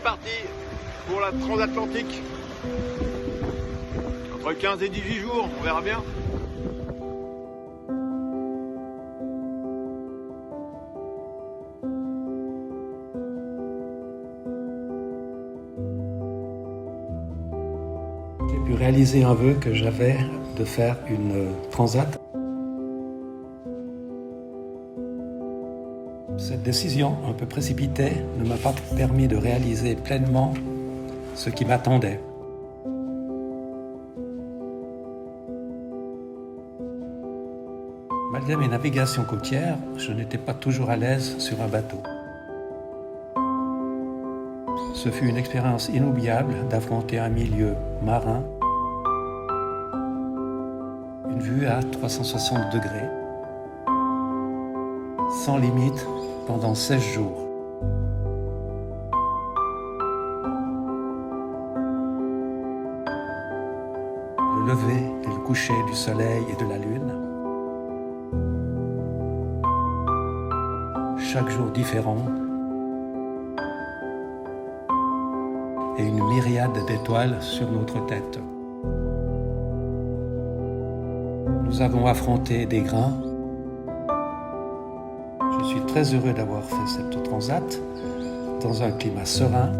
parti pour la transatlantique. Entre 15 et 18 jours, on verra bien. J'ai pu réaliser un vœu que j'avais de faire une transat. Cette décision un peu précipitée ne m'a pas permis de réaliser pleinement ce qui m'attendait. Malgré mes navigations côtières, je n'étais pas toujours à l'aise sur un bateau. Ce fut une expérience inoubliable d'affronter un milieu marin, une vue à 360 degrés, sans limite pendant 16 jours. Le lever et le coucher du soleil et de la lune, chaque jour différent, et une myriade d'étoiles sur notre tête. Nous avons affronté des grains. Je suis très heureux d'avoir fait cette transat dans un climat serein.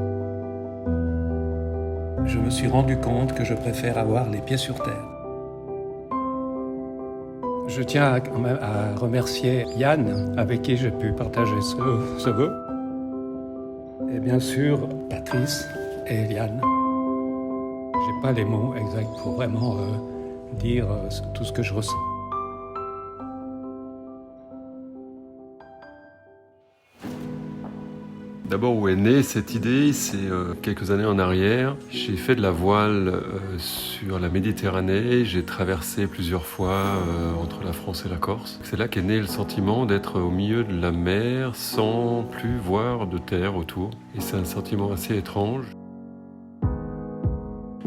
Je me suis rendu compte que je préfère avoir les pieds sur terre. Je tiens à remercier Yann, avec qui j'ai pu partager ce vœu. Et bien sûr, Patrice et Eliane. J'ai pas les mots exacts pour vraiment dire tout ce que je ressens. D'abord, où est née cette idée, c'est quelques années en arrière. J'ai fait de la voile sur la Méditerranée. J'ai traversé plusieurs fois entre la France et la Corse. C'est là qu'est né le sentiment d'être au milieu de la mer sans plus voir de terre autour. Et c'est un sentiment assez étrange.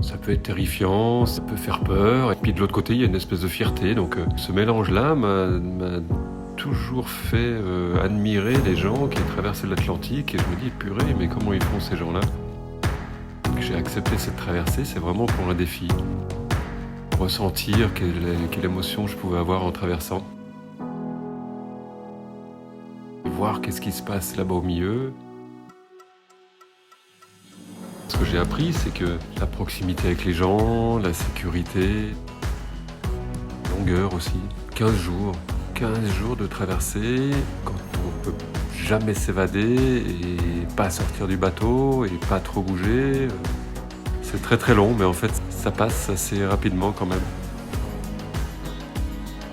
Ça peut être terrifiant, ça peut faire peur. Et puis de l'autre côté, il y a une espèce de fierté. Donc ce mélange-là m'a toujours fait admirer les gens qui traversaient l'Atlantique, et je me dis purée, mais comment ils font ces gens-là? J'ai accepté cette traversée, c'est vraiment pour un défi, ressentir quelle émotion je pouvais avoir en traversant, voir qu'est-ce qui se passe là-bas au milieu. Ce que j'ai appris, c'est que la proximité avec les gens, la sécurité, longueur aussi, 15 jours de traversée, quand on peut jamais s'évader et pas sortir du bateau et pas trop bouger. C'est très très long, mais en fait ça passe assez rapidement quand même.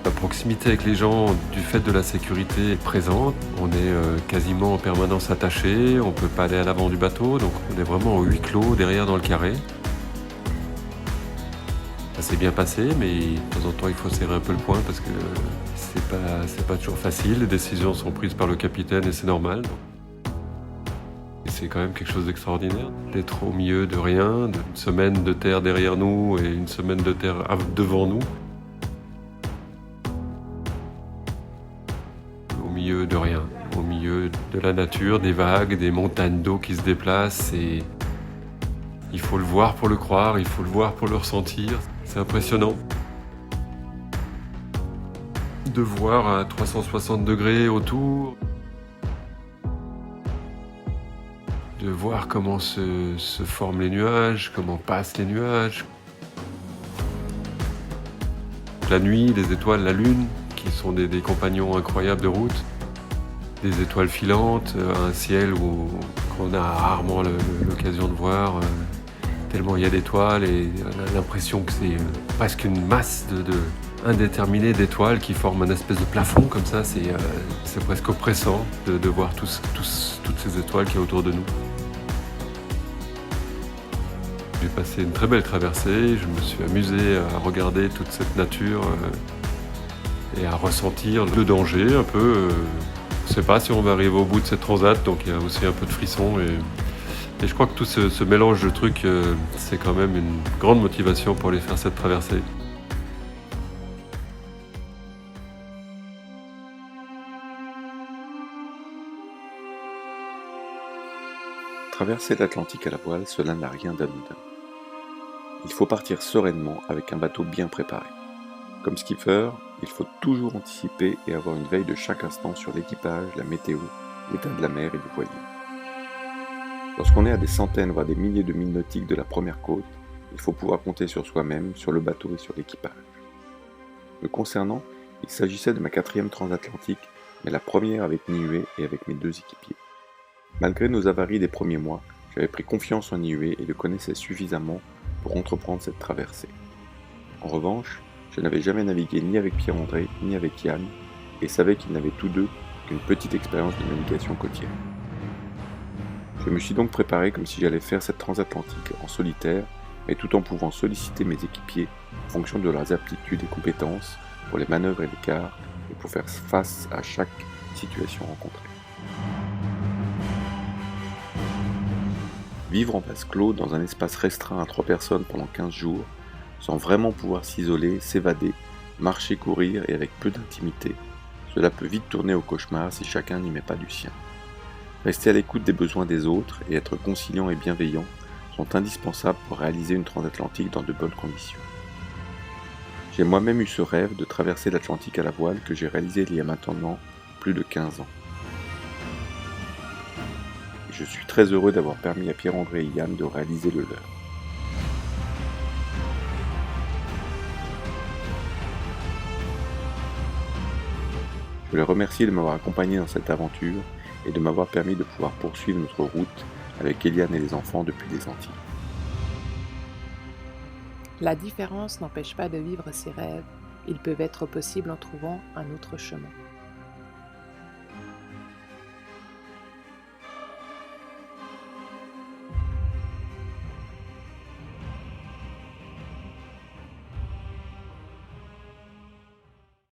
La proximité avec les gens, du fait de la sécurité, est présente. On est quasiment en permanence attaché, on peut pas aller à l'avant du bateau, donc on est vraiment au huis clos derrière dans le carré. Ça s'est bien passé, mais de temps en temps il faut serrer un peu le poing parce que c'est pas toujours facile. Les décisions sont prises par le capitaine et c'est normal. Et c'est quand même quelque chose d'extraordinaire d'être au milieu de rien, d'une semaine de terre derrière nous et une semaine de terre devant nous. Au milieu de rien, au milieu de la nature, des vagues, des montagnes d'eau qui se déplacent, et il faut le voir pour le croire, il faut le voir pour le ressentir. C'est impressionnant de voir à 360 degrés autour, de voir comment se forment les nuages, comment passent les nuages. La nuit, les étoiles, la lune, qui sont des compagnons incroyables de route, des étoiles filantes, un ciel qu'on a rarement l'occasion de voir. Tellement il y a d'étoiles, et on a l'impression que c'est presque une masse indéterminée d'étoiles qui forment un espèce de plafond comme ça. C'est presque oppressant de voir toutes ces étoiles qu'il y a autour de nous. J'ai passé une très belle traversée, je me suis amusé à regarder toute cette nature et à ressentir le danger un peu. On ne sait pas si on va arriver au bout de cette transat, donc il y a aussi un peu de frisson. Et je crois que tout ce mélange de trucs, c'est quand même une grande motivation pour aller faire cette traversée. Traverser l'Atlantique à la voile, cela n'a rien d'anodin. Il faut partir sereinement avec un bateau bien préparé. Comme skipper, il faut toujours anticiper et avoir une veille de chaque instant sur l'équipage, la météo, l'état de la mer et du voilier. Lorsqu'on est à des centaines voire des milliers de milles nautiques de la première côte, il faut pouvoir compter sur soi-même, sur le bateau et sur l'équipage. Me concernant, il s'agissait de ma 4e transatlantique, mais la première avec Niue et avec mes 2 équipiers. Malgré nos avaries des premiers mois, j'avais pris confiance en Niue et le connaissais suffisamment pour entreprendre cette traversée. En revanche, je n'avais jamais navigué ni avec Pierre-André ni avec Yann et savais qu'ils n'avaient tous deux qu'une petite expérience de navigation côtière. Je me suis donc préparé comme si j'allais faire cette transatlantique en solitaire, mais tout en pouvant solliciter mes équipiers en fonction de leurs aptitudes et compétences pour les manœuvres et l'écart et pour faire face à chaque situation rencontrée. Vivre en vase clos dans un espace restreint à 3 personnes pendant 15 jours, sans vraiment pouvoir s'isoler, s'évader, marcher, courir et avec peu d'intimité, cela peut vite tourner au cauchemar si chacun n'y met pas du sien. Rester à l'écoute des besoins des autres et être conciliant et bienveillant sont indispensables pour réaliser une transatlantique dans de bonnes conditions. J'ai moi-même eu ce rêve de traverser l'Atlantique à la voile que j'ai réalisé il y a maintenant plus de 15 ans. Et je suis très heureux d'avoir permis à Pierre-André et Yann de réaliser le leur. Je les remercie de m'avoir accompagné dans cette aventure et de m'avoir permis de pouvoir poursuivre notre route avec Eliane et les enfants depuis les Antilles. La différence n'empêche pas de vivre ses rêves, ils peuvent être possibles en trouvant un autre chemin.